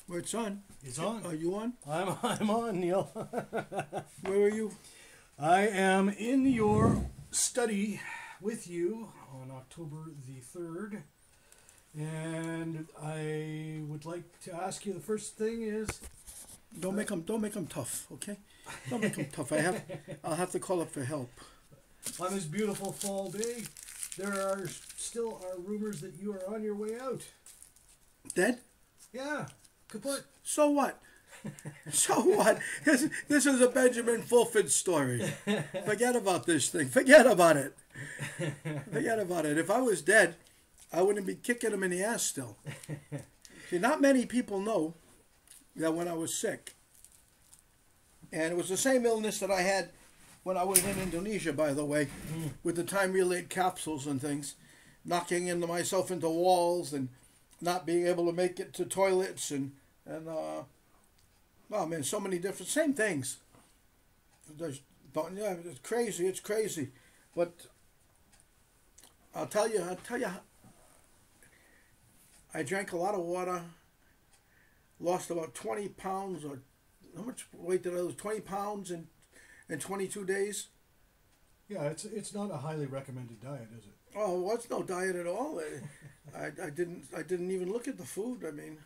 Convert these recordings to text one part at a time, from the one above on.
Well, it's on. It's on. Are you on? I'm on, Neil. Where are you? I am in your study with you on October the 3rd. And I would like to ask you, the first thing is... Don't make them tough, okay? Don't make them tough. I'll have to call up for help. On this beautiful fall day, there are still rumors that you are on your way out. Dead? Yeah, kaput. So what? So what? This is a Benjamin Fulford story. Forget about this thing. Forget about it. Forget about it. If I was dead, I wouldn't be kicking him in the ass still. See, not many people know that when I was sick, and it was the same illness that I had when I was in Indonesia, by the way, with the time-relayed capsules and things, knocking into myself into walls and not being able to make it to toilets and oh man, so many different same things. Yeah, it's crazy. It's crazy, but I'll tell you. I drank a lot of water. Lost about 20 pounds, or how much weight did I lose? 20 pounds in 22 days. Yeah, it's not a highly recommended diet, is it? Oh, well, it's no diet at all. I didn't even look at the food. I mean,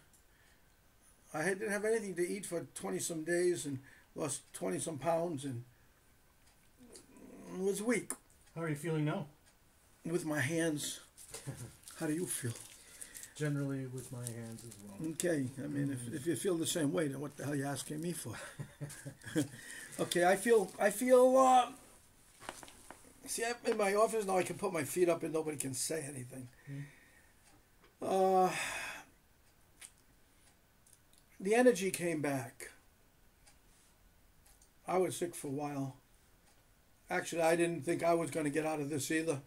didn't have anything to eat for 20-some days and lost 20-some pounds and was weak. How are you feeling now? With my hands. How do you feel? Generally with my hands as well. Okay, I mean, if you feel the same way, then what the hell are you asking me for? Okay, I feel. See, I'm in my office now. I can put my feet up and nobody can say anything. The energy came back. I was sick for a while. Actually, I didn't think I was going to get out of this either.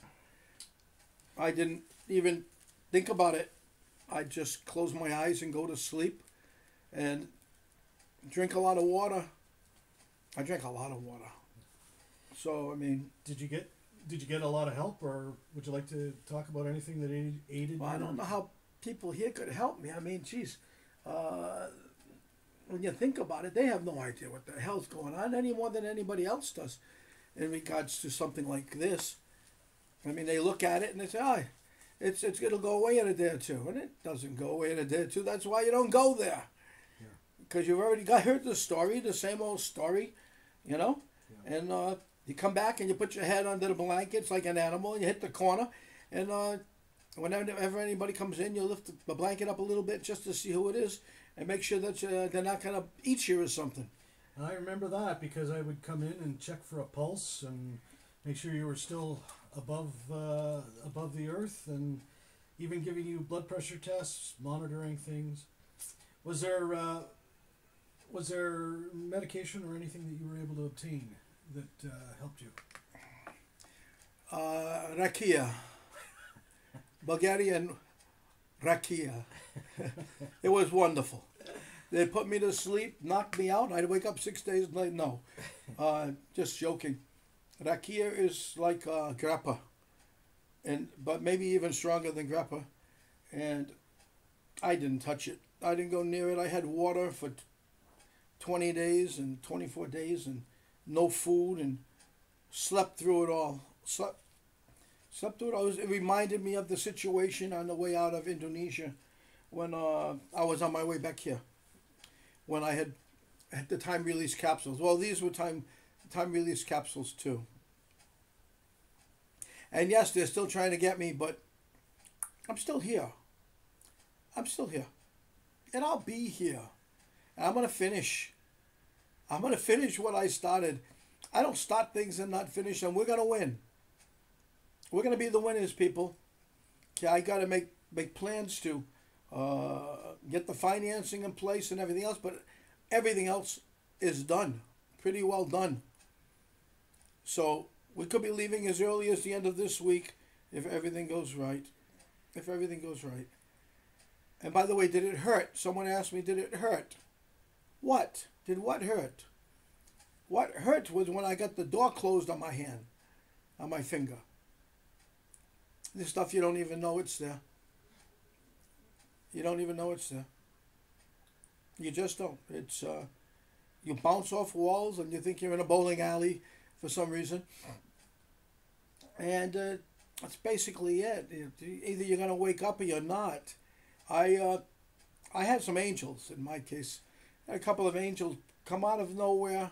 I didn't even think about it. I just close my eyes and go to sleep and drink a lot of water. I drank a lot of water. So, I mean... Did you get a lot of help, or would you like to talk about anything that aided you? I don't know how people here could help me. I mean, geez, when you think about it, they have no idea what the hell's going on any more than anybody else does in regards to something like this. I mean, they look at it and they say, oh, it'll go away in a day or two. And it doesn't go away in a day or two. That's why you don't go there. Because you've already heard the story, the same old story, you know? Yeah. And you come back and you put your head under the blankets like an animal and you hit the corner. And whenever anybody comes in, you lift the blanket up a little bit just to see who it is and make sure that they're not going to eat you or something. I remember that because I would come in and check for a pulse and make sure you were still above the earth, and even giving you blood pressure tests, monitoring things. Was there medication or anything that you were able to obtain that helped you? Rakia. Bulgarian rakia. It was wonderful. They put me to sleep, knocked me out. I'd wake up 6 days later. No, just joking. Rakia is like grappa, but maybe even stronger than grappa. And I didn't touch it. I didn't go near it. I had water for 20 days and 24 days and no food and slept through it all. Slept through it all. It reminded me of the situation on the way out of Indonesia when I was on my way back here. When I had the time-release capsules. Well, these were time-release capsules too. And yes, they're still trying to get me, but I'm still here. I'm still here. And I'll be here. And I'm going to finish. I'm going to finish what I started. I don't start things and not finish them. We're going to win. We're going to be the winners, people. Okay, I got to make plans to get the financing in place and everything else, but everything else is done. Pretty well done. So we could be leaving as early as the end of this week if everything goes right. If everything goes right. And by the way, did it hurt? Someone asked me, did it hurt? What? Did what hurt? What hurt was when I got the door closed on my hand, on my finger. This stuff you don't even know it's there. You don't even know it's there. You just don't. It's you bounce off walls and you think you're in a bowling alley for some reason, and that's basically it. Either you're gonna wake up or you're not. I had some angels in my case. I had a couple of angels come out of nowhere,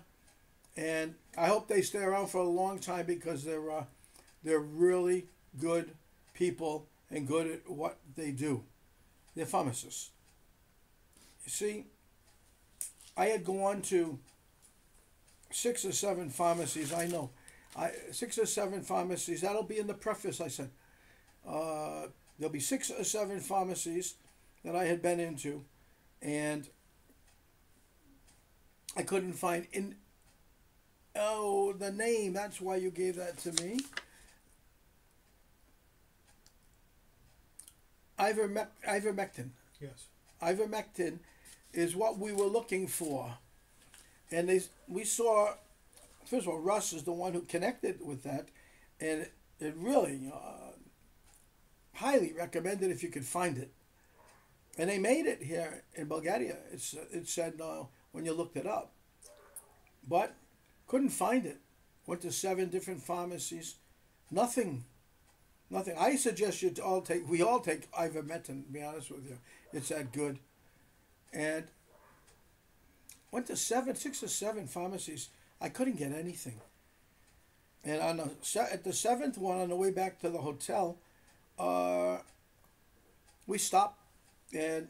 and I hope they stay around for a long time because they're really good people and good at what they do. They're pharmacists. You see, I had gone to 6 or 7 pharmacies. I know, 6 or 7 pharmacies. That'll be in the preface. I said there'll be 6 or 7 pharmacies that I had been into, and I couldn't find the name. That's why you gave that to me. Ivermectin. Yes. Ivermectin is what we were looking for, and we saw. First of all, Russ is the one who connected with that, and it really highly recommended if you could find it. And they made it here in Bulgaria. It said when you looked it up, but couldn't find it. Went to 7 different pharmacies, nothing. I suggest we all take ivermectin. To be honest with you, it's that good. And went to 6 or 7 pharmacies. I couldn't get anything. And at the 7th one, on the way back to the hotel, we stopped, and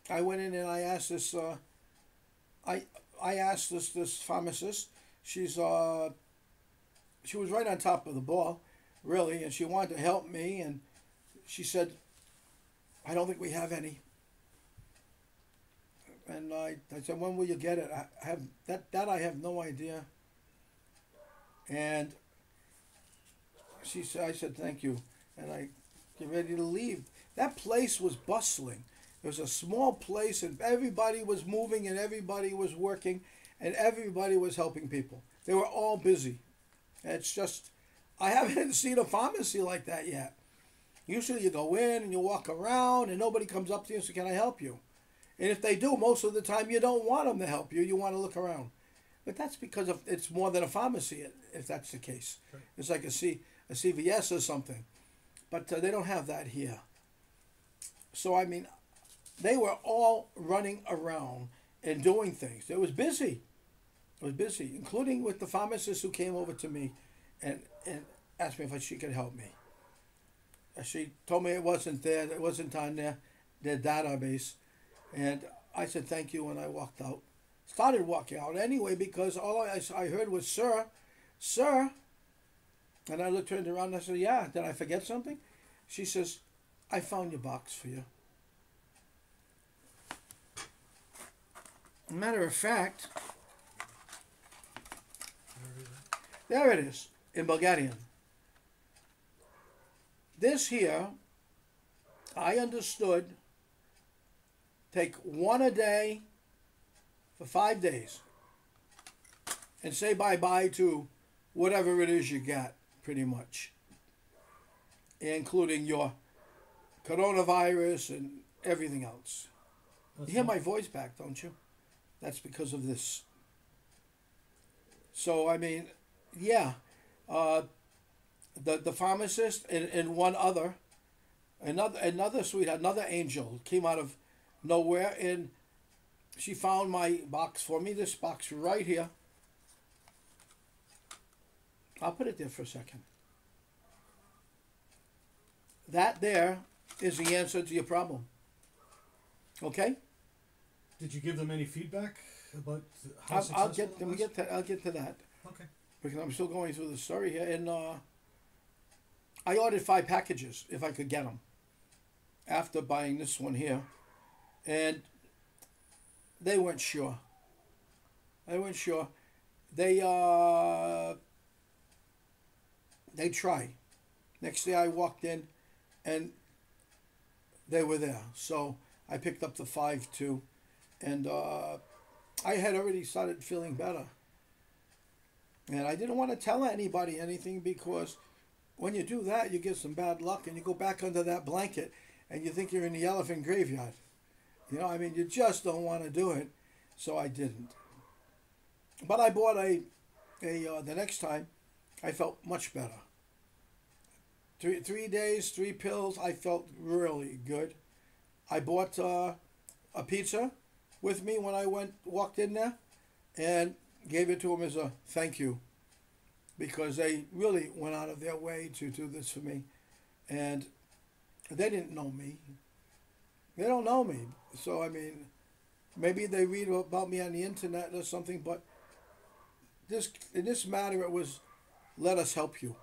I went in and I asked this. I asked this pharmacist. She was right on top of the ball, really, and she wanted to help me. And she said, "I don't think we have any." And I said, "When will you get it?" I have that. I have no idea. And I said, "Thank you," and I get ready to leave. That place was bustling. It was a small place, and everybody was moving, and everybody was working, and everybody was helping people. They were all busy. And it's just, I haven't seen a pharmacy like that yet. Usually you go in and you walk around, and nobody comes up to you and says, "Can I help you?" And if they do, most of the time you don't want them to help you. You want to look around. But that's because it's more than a pharmacy, if that's the case. Right. It's like a CVS or something. But they don't have that here. So, I mean, they were all running around and doing things. It was busy. It was busy, including with the pharmacist who came over to me and asked me if she could help me. She told me it wasn't there. It wasn't on their database. And I said thank you, and I walked out. Started walking out anyway because all I heard was, "Sir, sir." And I turned around and I said, "Yeah, did I forget something?" She says, "I found your box for you." Matter of fact, there it is in Bulgarian. This here, I understood, take 1 a day for 5 days and say bye-bye to whatever it is you got, pretty much, including your coronavirus and everything else. You hear my voice back, don't you? That's because of this. So, I mean, yeah, the pharmacist and one other, another sweetheart, another angel came out of nowhere, and she found my box for me, this box right here. I'll put it there for a second. That there is the answer to your problem. Okay? Did you give them any feedback about how I'll successful get to that. Okay. Because I'm still going through the story here, and I ordered 5 packages if I could get them after buying this one here, and they weren't sure. They tried. Next day I walked in, and they were there. So I picked up the 5 too, and I had already started feeling better. And I didn't want to tell anybody anything because when you do that, you get some bad luck and you go back under that blanket and you think you're in the elephant graveyard. You know, I mean, you just don't want to do it. so I didn't. But I bought the next time, I felt much better. 3 days, 3 pills, I felt really good. I bought a pizza with me when I walked in there, and gave it to them as a thank you, because they really went out of their way to do this for me, and they didn't know me. They don't know me, so I mean, maybe they read about me on the internet or something. But in this matter, it was, let us help you.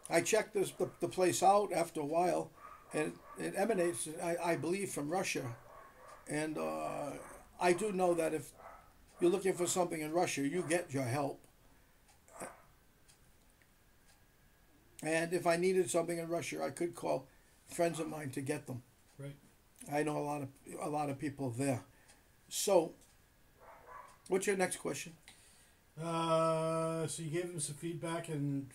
I checked the place out after a while, and it emanates, I believe, from Russia. And I do know that if you're looking for something in Russia, you get your help. And if I needed something in Russia, I could call friends of mine to get them. Right. I know a lot of people there. So, what's your next question? So you gave him some feedback, and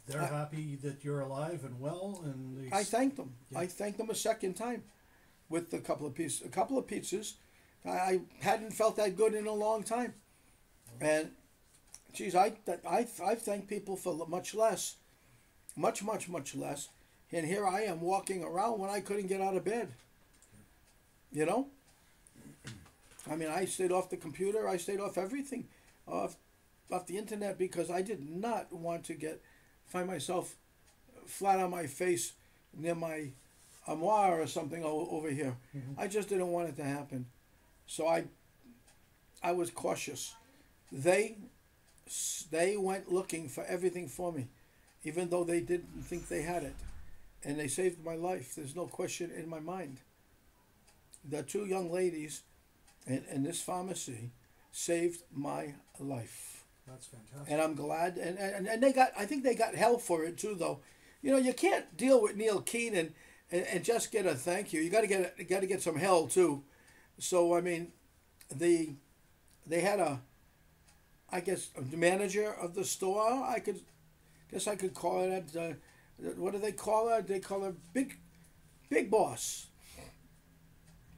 they're happy that you're alive and well, and I thanked them. Yeah. I thanked them a second time with a couple of pieces. A couple of pizzas. I hadn't felt that good in a long time, and geez, I thank people for much less, much less, and here I am walking around when I couldn't get out of bed. You know. I mean, I stayed off the computer. I stayed off everything, off the internet, because I did not want to find myself flat on my face near my armoire or something over here. Mm-hmm. I just didn't want it to happen. So I was cautious. They went looking for everything for me, even though they didn't think they had it. And they saved my life. There's no question in my mind. The two young ladies in this pharmacy saved my life. That's fantastic. And I'm glad. And I think they got hell for it too, though. You know, you can't deal with Neil Keenan and just get a thank you. You got to get some hell too. So I mean, they had I guess the manager of the store. I could call it. What do they call her? They call her big boss.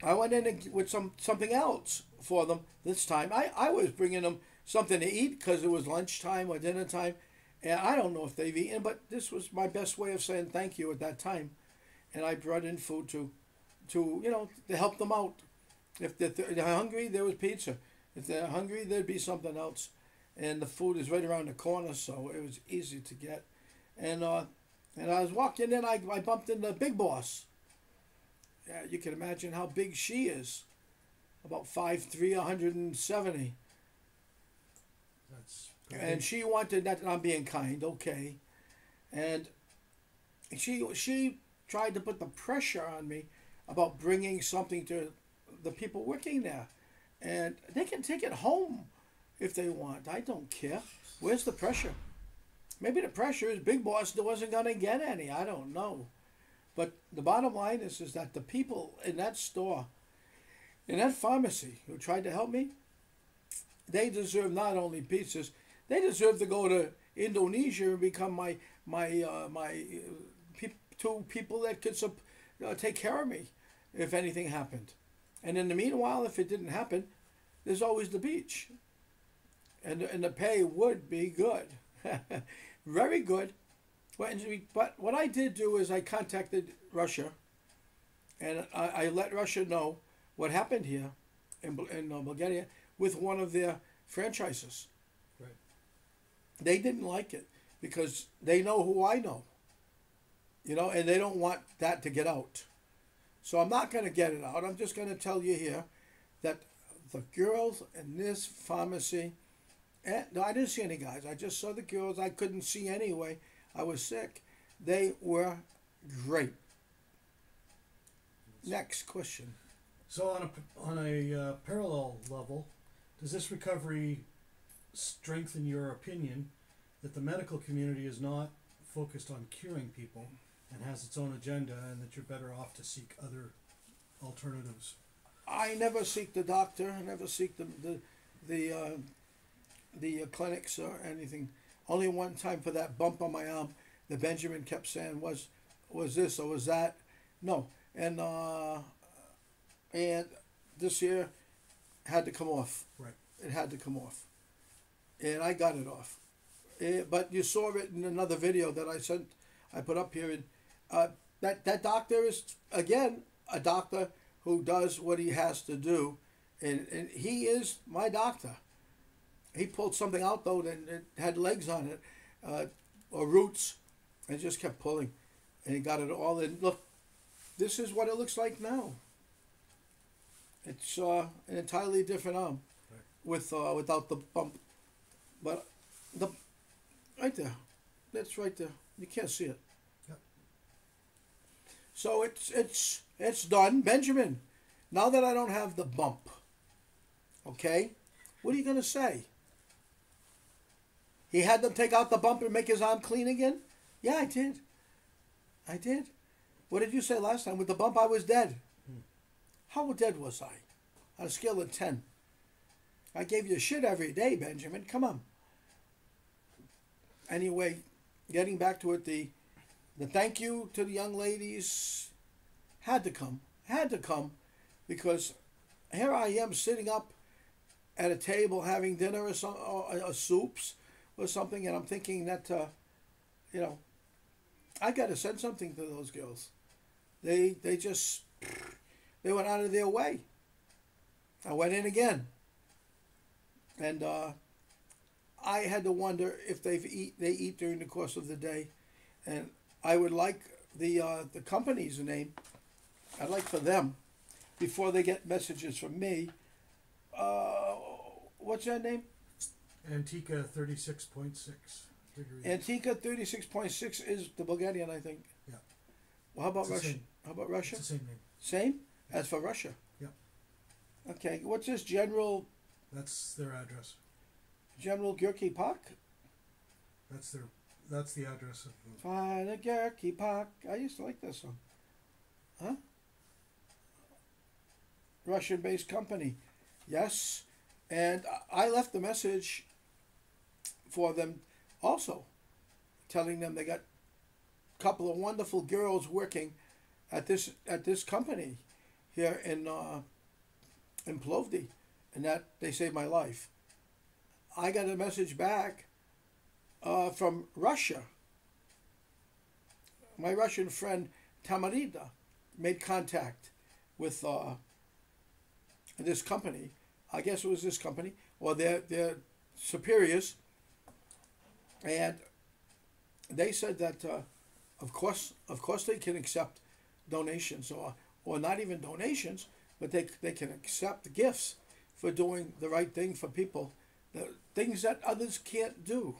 I went in with something else for them this time. I was bringing them something to eat because it was lunchtime or dinner time, and I don't know if they've eaten, but this was my best way of saying thank you at that time, and I brought in food to help them out. If they're hungry, there was pizza. If they're hungry, there'd be something else, and the food is right around the corner, so it was easy to get. And I was walking in, I bumped into Big Boss. Yeah, you can imagine how big she is. About 5'3", 170. That's and she wanted that. I'm being kind, okay. And she tried to put the pressure on me about bringing something to the people working there, and they can take it home if they want. I don't care. Where's the pressure? Maybe the pressure is Big Boss wasn't gonna get any. I don't know. But the bottom line is that the people in that store, in that pharmacy, who tried to help me, they deserve not only pizzas, they deserve to go to Indonesia and become my two people that could take care of me if anything happened. And in the meanwhile, if it didn't happen, there's always the beach. And the pay would be good. Very good. But what I did do is I contacted Russia, and I let Russia know what happened here in Bulgaria with one of their franchises. Right. They didn't like it because they know who I know, and they don't want that to get out. So I'm not going to get it out. I'm just going to tell you here that the girls in this pharmacy, no, I didn't see any guys. I just saw the girls. I couldn't see anyway. I was sick. They were great. Next question. So on a parallel level, does this recovery strengthen your opinion that the medical community is not focused on curing people and has its own agenda, and that you're better off to seek other alternatives? I never seek the doctor. I never seek the clinics or anything. Only one time for that bump on my arm, the Benjamin kept saying was this or was that, No, and this year had to come off. Right. It had to come off, and I got it off. But you saw it in another video that I sent. I put up here, and that doctor is again a doctor who does what he has to do, and he is my doctor. He pulled something out though that it had legs on it, or roots, and just kept pulling, and he got it all in. Look, this is what it looks like now. It's an entirely different arm, Right. with without the bump, but the right there, that's right there. You can't see it. Yep. So it's done, Benjamin. Now that I don't have the bump, okay, what are you gonna say? He had them take out the bump and make his arm clean again? Yeah, I did. I did. What did you say last time? With the bump, I was dead. How dead was I? On a scale of 10. I gave you shit every day, Benjamin. Come on. Anyway, getting back to it, the thank you to the young ladies had to come. Had to come, because here I am sitting up at a table having dinner or some or soups or something, and I'm thinking that you know, I got to send something to those girls. They just they went out of their way. I went in again, and I had to wonder if they eat during the course of the day, and I would like the company's name. I'd like for them, before they get messages from me. What's that name? Antica 36.6 degree. Antica 36.6 is the Bulgarian, I think. Yeah. Well, how about It's the Russia? same. How about Russia? It's the same name. Same as for Russia. Yeah. Okay. What's this General That's their address. Gorky Park? That's the address of the. Father Gorky Park. I used to like that song. Huh? Russian-based company. Yes. And I left a message for them also, telling them they got a couple of wonderful girls working at this company here in Plovdiv, and that they saved my life. I got a message back from Russia. My Russian friend Tamarida made contact with this company. I guess it was this company or their superiors, and they said that of course they can accept donations or not even donations, but they can accept gifts for doing the right thing for people, the things that others can't do.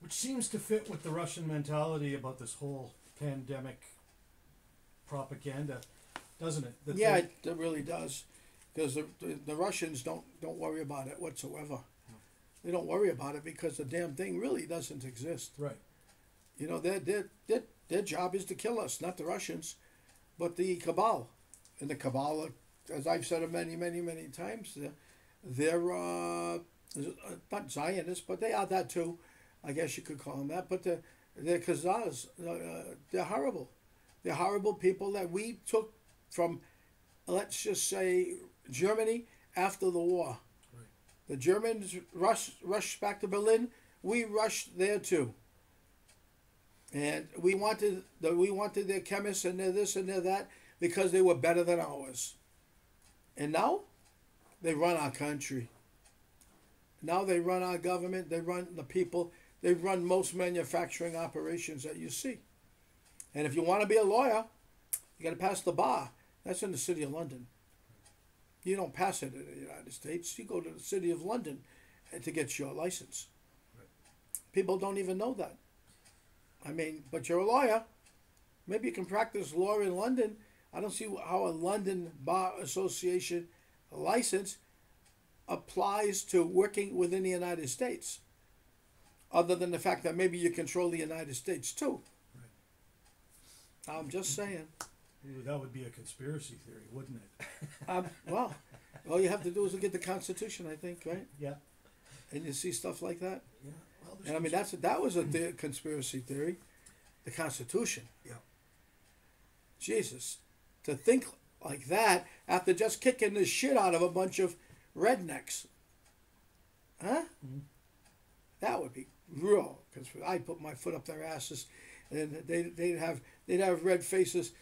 Which seems to fit with the Russian mentality about this whole pandemic propaganda, doesn't it? That Yeah, it really does, because the Russians don't worry about it whatsoever. They don't worry about it because the damn thing really doesn't exist. Right. You know, their job is to kill us, not the Russians, but the cabal. And the cabal, as I've said it many times, they're not Zionists, but they are that too. I guess you could call them that. But they're Khazars. They're horrible. They're horrible people that we took from, let's just say, Germany after the war. Right. The Germans rushed back to Berlin. We rushed there too. And we wanted their chemists and their this and their that because they were better than ours. And now they run our country. Now they run our government. They run the people. They run most manufacturing operations that you see. And if you want to be a lawyer, you got to pass the bar. That's in the City of London. You don't pass it in the United States. You go to the City of London to get your license. Right. People don't even know that. I mean, but you're a lawyer. Maybe you can practice law in London. I don't see how a London Bar Association license applies to working within the United States, other than the fact that maybe you control the United States too. Right. I'm just saying. Ooh, that would be a conspiracy theory, wouldn't it? Well, all you have to do is look at the Constitution, I think, right? Yeah. And you see stuff like that. Yeah. Well, And I mean, that was a conspiracy theory, the Constitution. Yeah. Jesus, to think like that after just kicking the shit out of a bunch of rednecks. Huh? Mhm. That would be real, because I'd put my foot up their asses, and they'd have red faces.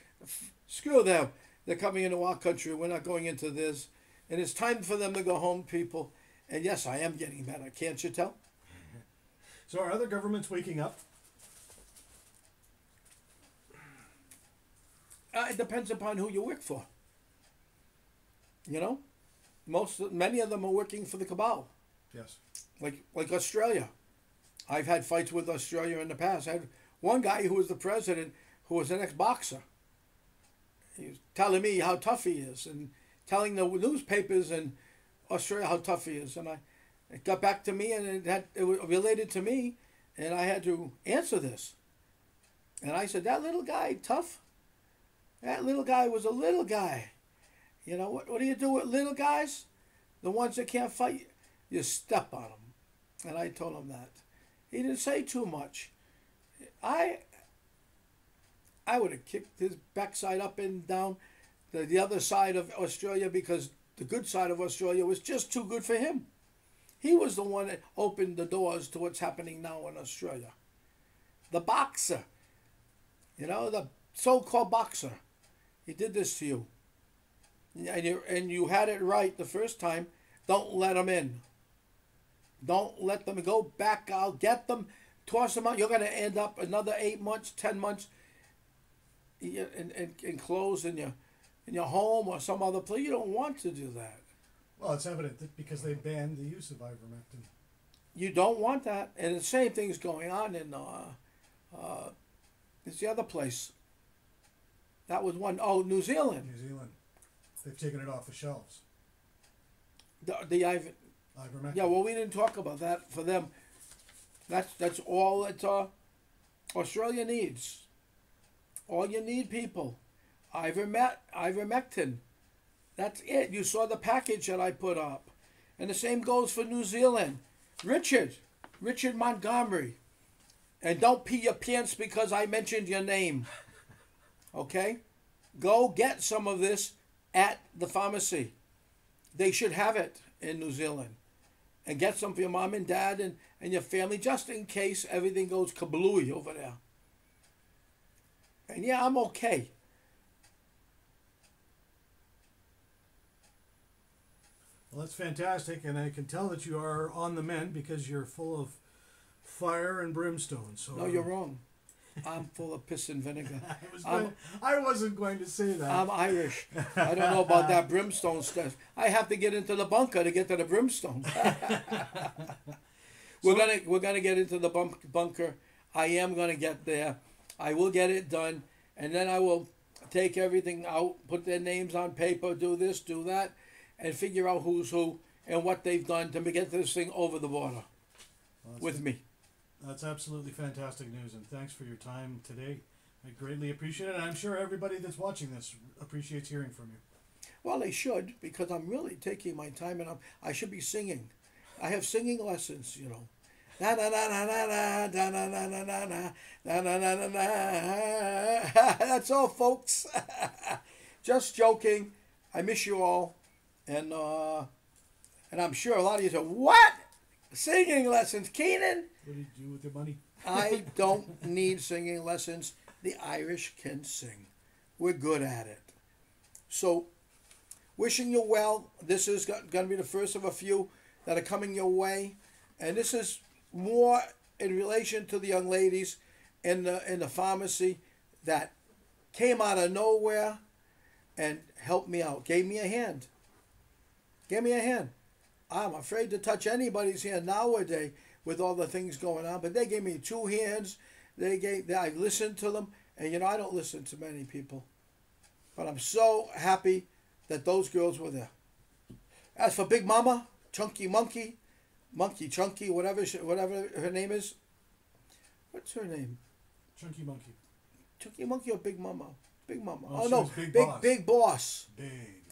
Screw them. They're coming into our country. We're not going into theirs. And it's time for them to go home, people. And yes, I am getting better. Can't you tell? So are other governments waking up? It depends upon who you work for. You know, many of them are working for the cabal, Yes. like Australia. I've had fights with Australia in the past. I had one guy who was the president, who was an ex-boxer. He was telling me how tough he is, and telling the newspapers in Australia how tough he is. And it got back to me, and it was related to me, and I had to answer this. And I said, that little guy, tough? That little guy was a little guy. You know, what do you do with little guys? The ones that can't fight, you step on them. And I told him that. He didn't say too much. I would have kicked his backside up and down the other side of Australia, because the good side of Australia was just too good for him. He was the one that opened the doors to what's happening now in Australia. The boxer, you know, the so-called boxer, he did this to you. And you had it right the first time. Don't let them in. Don't let them go back out. Get them, toss them out. You're going to end up another 8 months, 10 months enclosed in your home or some other place. You don't want to do that. Well, it's evident that because they banned the use of ivermectin. You don't want that. And the same thing's going on in it's the other place. That was one. Oh, New Zealand. New Zealand. They've taken it off the shelves. The Ivermectin. Yeah, well, we didn't talk about that for them. That's all that Australia needs. All you need, people. Ivermectin. That's it. You saw the package that I put up. And the same goes for New Zealand. Richard Montgomery. And don't pee your pants because I mentioned your name. Okay? Go get some of this at the pharmacy. They should have it in New Zealand. And get some for your mom and dad and your family, just in case everything goes kablooey over there. And yeah, I'm okay. Well, that's fantastic, and I can tell that you are on the mend because you're full of fire and brimstone. So No, you're wrong. I'm full of piss and vinegar. I wasn't going to say that. I'm Irish. I don't know about that brimstone stuff. I have to get into the bunker to get to the brimstone. We're gonna get into the bunker. I am gonna get there. I will get it done, and then I will take everything out, put their names on paper, do this, do that, and figure out who's who and what they've done to get this thing over the border with me. That's absolutely fantastic news, and thanks for your time today. I greatly appreciate it, and I'm sure everybody that's watching this appreciates hearing from you. Well, they should, because I'm really taking my time, and I should be singing. I have singing lessons, you know. Na na na na na na na na na na na na na na na na. That's all, folks. Just joking. I miss you all, and I'm sure a lot of you say, "What? Singing lessons, Keenan?" What do you do with your money? I don't need singing lessons. The Irish can sing. We're good at it. So, wishing you well. This is going to be the first of a few that are coming your way. And this is more in relation to the young ladies in the pharmacy that came out of nowhere and helped me out. Gave me a hand. Gave me a hand. I'm afraid to touch anybody's hand nowadays with all the things going on, but they gave me 2 hands. I listened to them, and you know, I don't listen to many people, but I'm so happy that those girls were there. As for Big Mama, Chunky Monkey Chunky, whatever her name is. What's her name? Chunky Monkey. Chunky Monkey or Big Mama? Big Mama. Oh, no, Big Boss. Big Boss.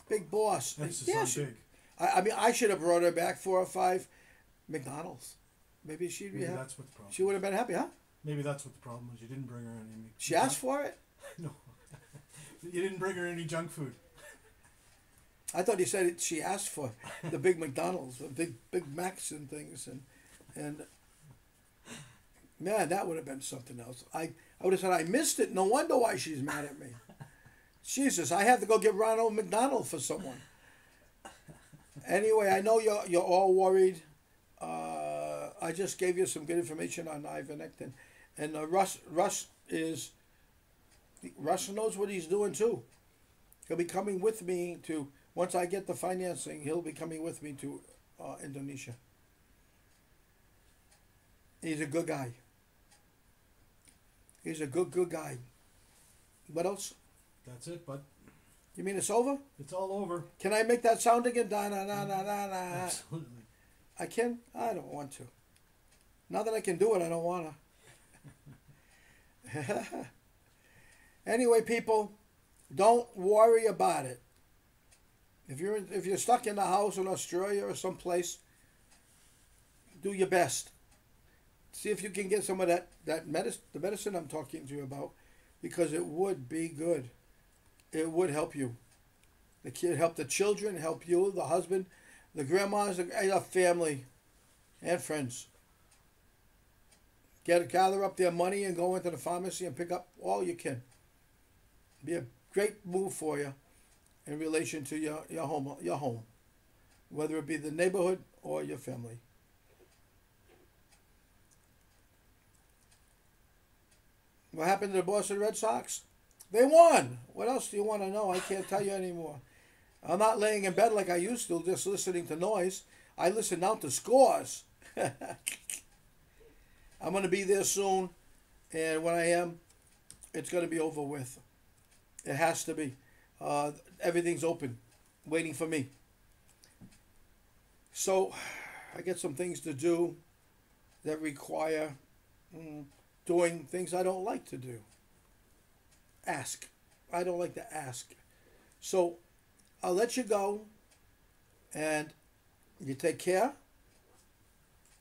Big Boss. Emphasis on big. I mean, I should have brought her back 4 or 5 McDonald's. Maybe she'd be Maybe happy. that's what the problem. She would have been happy, huh? Maybe that's what the problem was. You didn't bring her any. She asked for it? No. You didn't bring her any junk food. I thought he said she asked for the big McDonald's, the big Macs and things, and man, that would have been something else. I would have said I missed it. No wonder why she's mad at me. Jesus, I have to go get Ronald McDonald for someone. Anyway, I know you're all worried. I just gave you some good information on ivermectin, and Russ knows what he's doing too. He'll be coming with me to. Once I get the financing, he'll be coming with me to Indonesia. He's a good guy. He's a good guy. What else? That's it, bud. You mean it's over? It's all over. Can I make that sound again? Da na na na na na. Absolutely. I can? I don't want to. Now that I can do it, I don't want to. Anyway, people, don't worry about it. If you're stuck in the house in Australia or someplace, do your best. See if you can get some of that medicine, the medicine I'm talking to you about, because it would be good. It would help you. The kid help the children, help you, the husband, the grandmas, the family, and friends. Gather up their money and go into the pharmacy and pick up all you can. Be a great move for you in relation to your home, whether it be the neighborhood or your family. What happened to the Boston Red Sox? They won. What else do you want to know? I can't tell you anymore. I'm not laying in bed like I used to, just listening to noise. I listen now to scores. I'm going to be there soon, and when I am, it's going to be over with. It has to be. Everything's open, waiting for me. So, I get some things to do that require doing things I don't like to do. Ask. I don't like to ask. So, I'll let you go, and you take care,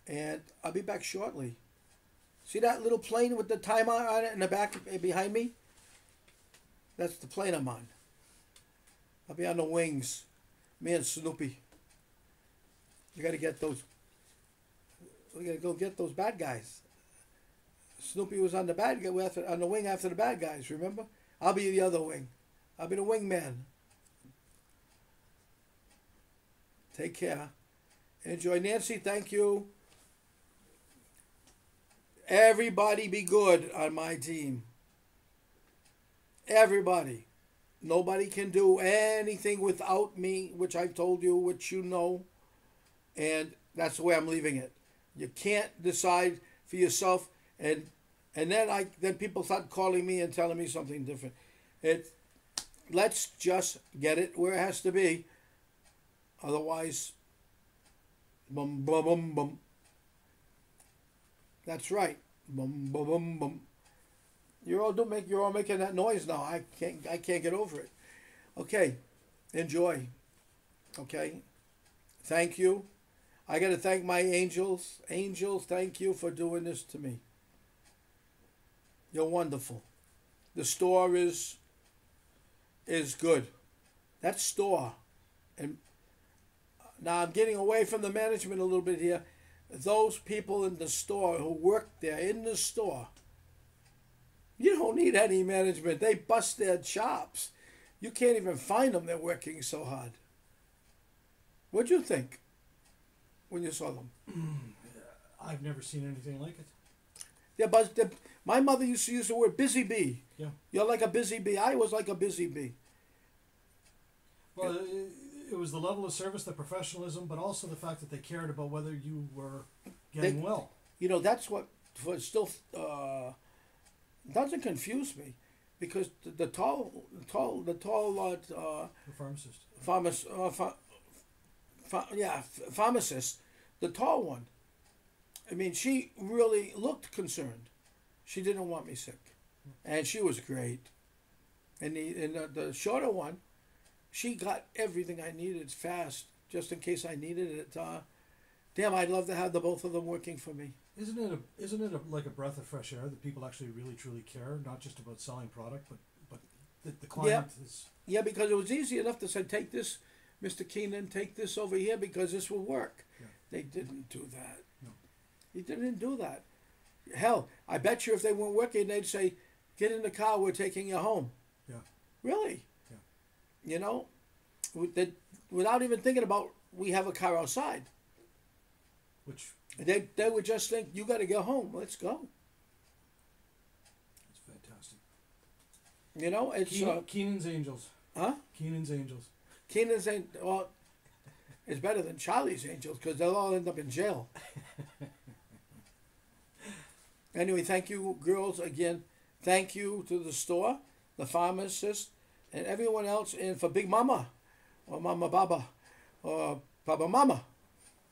and I'll be back shortly. See that little plane with the timer on it in the back behind me? That's the plane I'm on. I'll be on the wings. Me and Snoopy. We got to get those. We got to go get those bad guys. Snoopy was on the bad guy on the wing after the bad guys. Remember? I'll be the other wing. I'll be the wingman. Take care. Enjoy. Nancy, thank you. Everybody be good on my team. Everybody. Nobody can do anything without me, which I've told you, which you know. And that's the way I'm leaving it. You can't decide for yourself, and then people start calling me and telling me something different. Let's just get it where it has to be. Otherwise, bum bum bum bum. That's right. Bum bum bum bum. You're all making that noise now. I can't get over it. Okay. Enjoy. Okay. Thank you. I got to thank my angels. Angels, thank you for doing this to me. You're wonderful. The store is good. That store, and now I'm getting away from the management a little bit here. Those people in the store who work there in the store, you don't need any management. They bust their chops. You can't even find them. They're working so hard. What'd you think when you saw them? I've never seen anything like it. My mother used to use the word busy bee. Yeah. You're like a busy bee. I was like a busy bee. Well, it was the level of service, the professionalism, but also the fact that they cared about whether you were getting well. You know, that's what still doesn't confuse me, because the pharmacist, the tall one. I mean, she really looked concerned. She didn't want me sick, and she was great. And the shorter one, she got everything I needed fast, just in case I needed it. Damn, I'd love to have the both of them working for me. Isn't it like a breath of fresh air that people actually really truly care, not just about selling product, but that the client is. Yeah, because it was easy enough to say, take this, Mr. Keenan, take this over here because this will work. Yeah. They didn't do that. No. He didn't do that. Hell, I bet you if they weren't working, they'd say, get in the car, we're taking you home. Yeah. Really? Yeah. You know, without even thinking about, we have a car outside. Which They would just think, you got to go home. Let's go. is fantastic. You know, it's Keenan's Angels. huh? Keenan's Angels. Keenan's ain't well. It's better than Charlie's Angels because they'll all end up in jail. Anyway, thank you, girls, again. Thank you to the store, the pharmacist, and everyone else, and for Big Mama, or Mama Baba, or Papa Mama,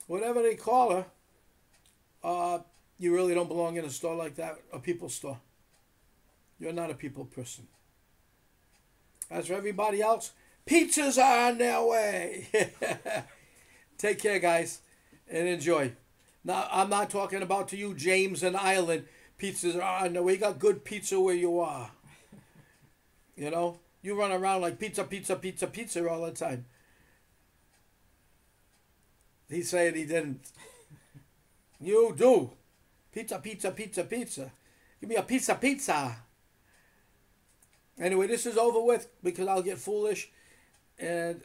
whatever they call her. You really don't belong in a store like that, a people store. You're not a people person. As for everybody else, pizzas are on their way. Take care, guys, and enjoy. Now, I'm not talking about to you, James and Ireland. Pizzas are on the way. You got good pizza where you are. You know, you run around like pizza, pizza, pizza, pizza all the time. He said he didn't. You do. Pizza, pizza, pizza, pizza. Give me a pizza, pizza. Anyway, this is over with because I'll get foolish, and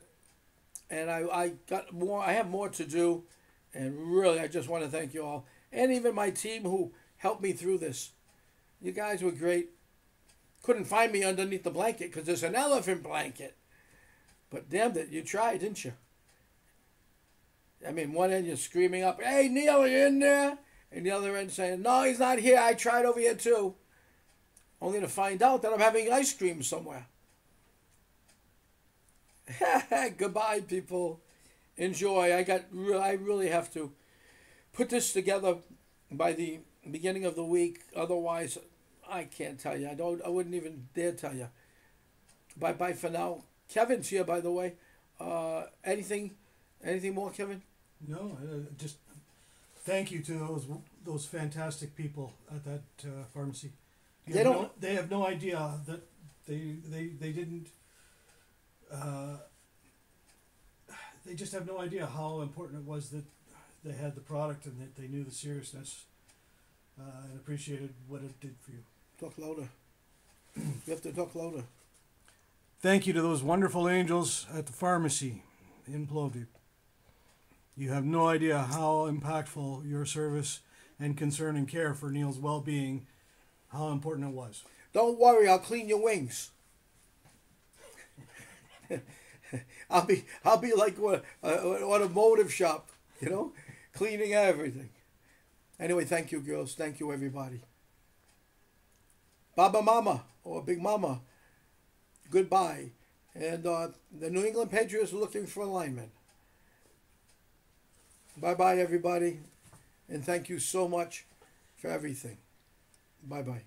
I got more. I have more to do, and really, I just want to thank you all, and even my team who helped me through this. You guys were great. Couldn't find me underneath the blanket because there's an elephant blanket, but damn it, you tried, didn't you? I mean, one end you're screaming up, "Hey, Neil, are you in there?" And the other end saying, "No, he's not here. I tried over here too." Only to find out that I'm having ice cream somewhere. Goodbye, people. Enjoy. I really have to put this together by the beginning of the week. Otherwise, I can't tell you. I wouldn't even dare tell you. Bye for now. Kevin's here, by the way. Anything more, Kevin? No, just thank you to those fantastic people at that pharmacy. They have no idea that they didn't. They just have no idea how important it was that they had the product and that they knew the seriousness and appreciated what it did for you. Talk louder. You have to talk louder. Thank you to those wonderful angels at the pharmacy in Plovdiv. You have no idea how impactful your service and concern and care for Neil's well-being, how important it was. Don't worry, I'll clean your wings. I'll be like what an automotive shop, you know, cleaning everything. Anyway, thank you, girls. Thank you, everybody. Baba Mama or Big Mama, goodbye. And the New England Patriots are looking for a lineman. Bye-bye, everybody. And thank you so much for everything. Bye-bye.